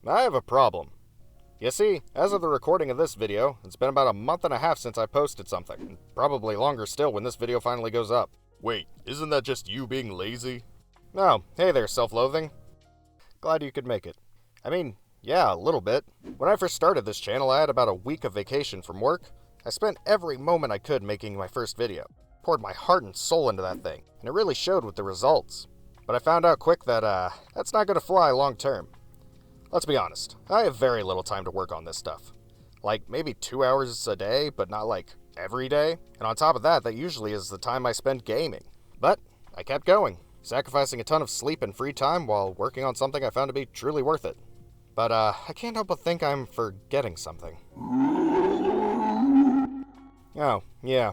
I have a problem. You see, as of the recording of this video, it's been about a month and a half since I posted something, and probably longer still when this video finally goes up. Wait, isn't that just you being lazy? Oh, hey there, self-loathing. Glad you could make it. I mean, yeah, a little bit. When I first started this channel, I had about a week of vacation from work. I spent every moment I could making my first video. Poured my heart and soul into that thing, and it really showed with the results. But I found out quick that, that's not gonna fly long term. Let's be honest, I have very little time to work on this stuff. Like, maybe 2 hours a day, but not like every day. And on top of that, that usually is the time I spend gaming. But I kept going, sacrificing a ton of sleep and free time while working on something I found to be truly worth it. But, I can't help but think I'm forgetting something. Oh, yeah.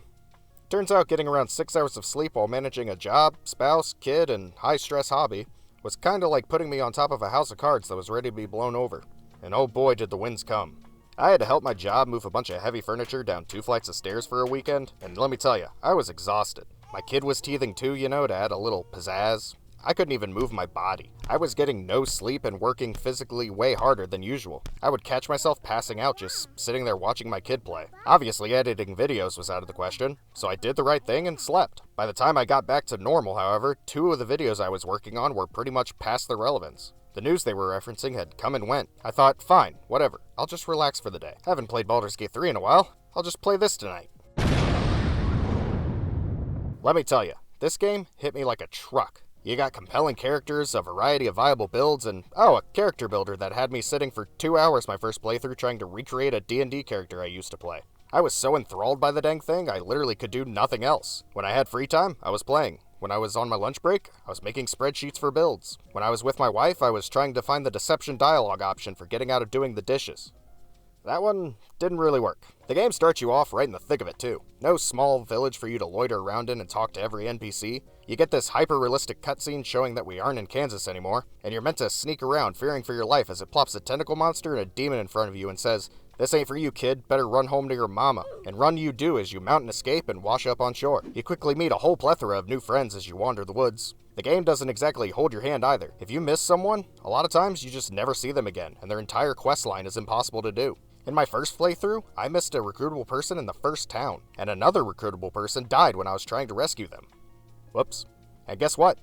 Turns out getting around 6 hours of sleep while managing a job, spouse, kid, and high-stress hobby was kinda like putting me on top of a house of cards that was ready to be blown over. And oh boy did the winds come. I had to help my job move a bunch of heavy furniture down 2 flights of stairs for a weekend, and let me tell you, I was exhausted. My kid was teething too, to add a little pizzazz. I couldn't even move my body. I was getting no sleep and working physically way harder than usual. I would catch myself passing out just sitting there watching my kid play. Obviously, editing videos was out of the question, so I did the right thing and slept. By the time I got back to normal, however, 2 of the videos I was working on were pretty much past their relevance. The news they were referencing had come and went. I thought, fine, whatever, I'll just relax for the day. I haven't played Baldur's Gate 3 in a while. I'll just play this tonight. Let me tell you, this game hit me like a truck. You got compelling characters, a variety of viable builds, and a character builder that had me sitting for 2 hours my first playthrough trying to recreate a D&D character I used to play. I was so enthralled by the dang thing, I literally could do nothing else. When I had free time, I was playing. When I was on my lunch break, I was making spreadsheets for builds. When I was with my wife, I was trying to find the deception dialogue option for getting out of doing the dishes. That one didn't really work. The game starts you off right in the thick of it too. No small village for you to loiter around in and talk to every NPC. You get this hyper-realistic cutscene showing that we aren't in Kansas anymore, and you're meant to sneak around fearing for your life as it plops a tentacle monster and a demon in front of you and says, "This ain't for you, kid, better run home to your mama." And run you do as you mount an escape and wash up on shore. You quickly meet a whole plethora of new friends as you wander the woods. The game doesn't exactly hold your hand either. If you miss someone, a lot of times you just never see them again, and their entire quest line is impossible to do. In my first playthrough, I missed a recruitable person in the first town, and another recruitable person died when I was trying to rescue them. Whoops. And guess what?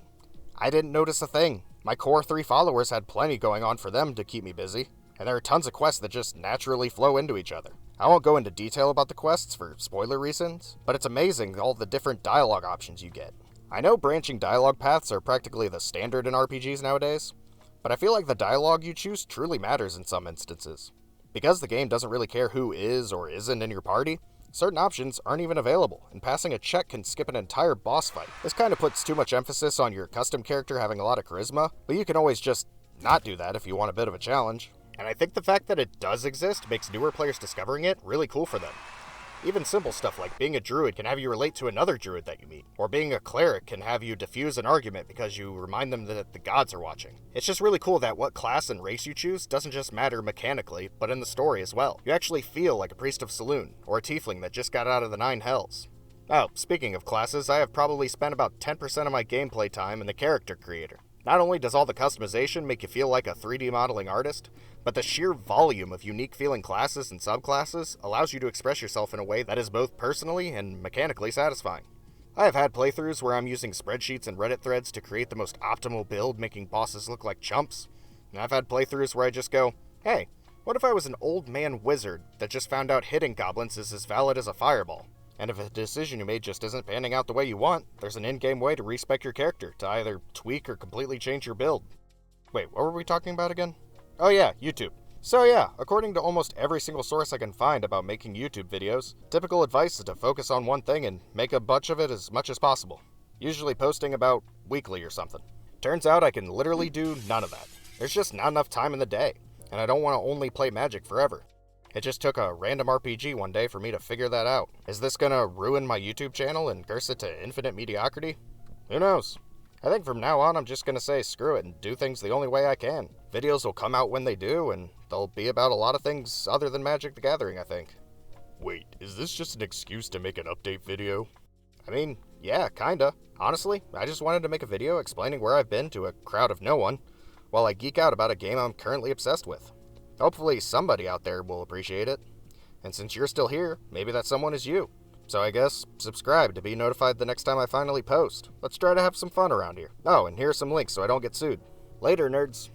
I didn't notice a thing. My core 3 followers had plenty going on for them to keep me busy, and there are tons of quests that just naturally flow into each other. I won't go into detail about the quests for spoiler reasons, but it's amazing all the different dialogue options you get. I know branching dialogue paths are practically the standard in RPGs nowadays, but I feel like the dialogue you choose truly matters in some instances. Because the game doesn't really care who is or isn't in your party, certain options aren't even available, and passing a check can skip an entire boss fight. This kind of puts too much emphasis on your custom character having a lot of charisma, but you can always just not do that if you want a bit of a challenge. And I think the fact that it does exist makes newer players discovering it really cool for them. Even simple stuff like being a druid can have you relate to another druid that you meet, or being a cleric can have you diffuse an argument because you remind them that the gods are watching. It's just really cool that what class and race you choose doesn't just matter mechanically, but in the story as well. You actually feel like a priest of Saloon, or a tiefling that just got out of the 9 hells. Oh, speaking of classes, I have probably spent about 10% of my gameplay time in the character creator. Not only does all the customization make you feel like a 3D modeling artist, but the sheer volume of unique feeling classes and subclasses allows you to express yourself in a way that is both personally and mechanically satisfying. I have had playthroughs where I'm using spreadsheets and Reddit threads to create the most optimal build, making bosses look like chumps. And I've had playthroughs where I just go, hey, what if I was an old man wizard that just found out hitting goblins is as valid as a fireball? And if a decision you made just isn't panning out the way you want, there's an in-game way to respec your character to either tweak or completely change your build. Wait, what were we talking about again? Oh yeah, YouTube. So yeah, according to almost every single source I can find about making YouTube videos, typical advice is to focus on one thing and make a bunch of it as much as possible. Usually posting about weekly or something. Turns out I can literally do none of that. There's just not enough time in the day, and I don't want to only play Magic forever. It just took a random RPG one day for me to figure that out. Is this gonna ruin my YouTube channel and curse it to infinite mediocrity? Who knows? I think from now on I'm just gonna say screw it and do things the only way I can. Videos will come out when they do, and they'll be about a lot of things other than Magic the Gathering, I think. Wait, is this just an excuse to make an update video? I mean, yeah, kinda. Honestly, I just wanted to make a video explaining where I've been to a crowd of no one, while I geek out about a game I'm currently obsessed with. Hopefully somebody out there will appreciate it. And since you're still here, maybe that someone is you. So I guess subscribe to be notified the next time I finally post. Let's try to have some fun around here. Oh, and here's some links so I don't get sued. Later, nerds.